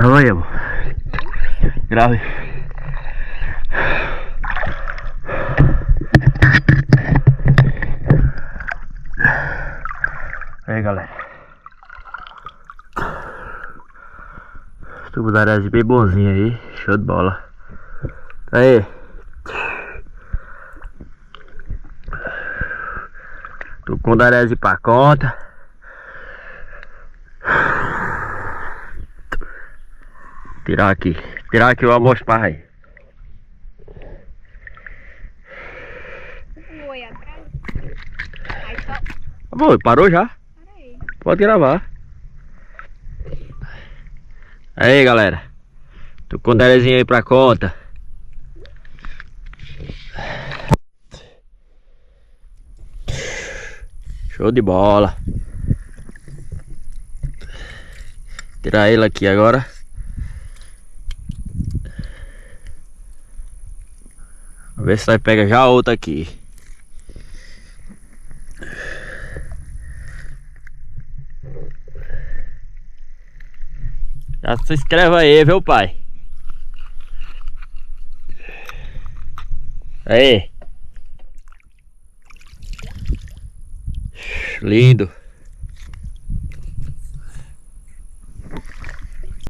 Grava aí, amor. Grave. Aí, galera. Tubo da areia bem bonzinho aí. Show de bola. Aí. Tô com o Darese pra conta. Tirar aqui o almoço para aí. Oi, atrás. Aí só. Amor, parou já? Parei. Pode gravar. Aí, galera. Tô com o Darezinho aí pra conta. Show de bola. Tirar ele aqui agora. Vamos ver se nós pega já outra aqui. Já se inscreve aí, viu, pai? Aí. Lindo.